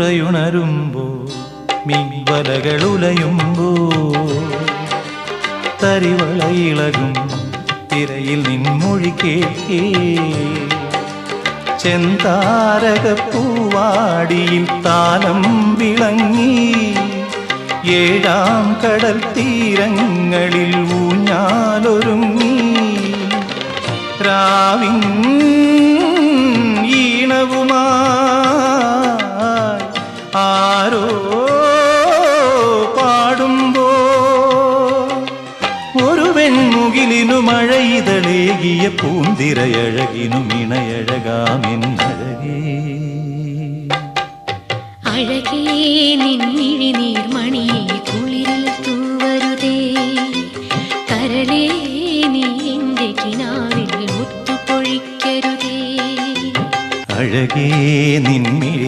തുറയുണരുമ്പോ മീൻവലകളുലയുമ്പോ തരിവളയിളകും തിരയിൽ നിൻമൊഴി കേൾക്കേ ചെന്താരകപ്പൂവാടിയിൽ താലം വിളങ്ങി ഏഴാം കടൽ തീരങ്ങളിൽ ഊഞ്ഞാലൊരുങ്ങി രാവിൻ ഈണവുമായി ആരോ പാടുമ്പോ ഒരു വെൺമുകിലിനു മഴയിതളേകിയ പൂന്തിരയഴകിനും ഇണയഴകാമെന്നഴകേ അഴകേ നിൻമിഴി നീർമണിയെ കുളിരിൽ തൂവരുതേ കരളേ നീ എൻ്റെ കിനാവിൽ മുത്തുപൊഴിക്കരുതേ അഴകേ നിൻമിഴി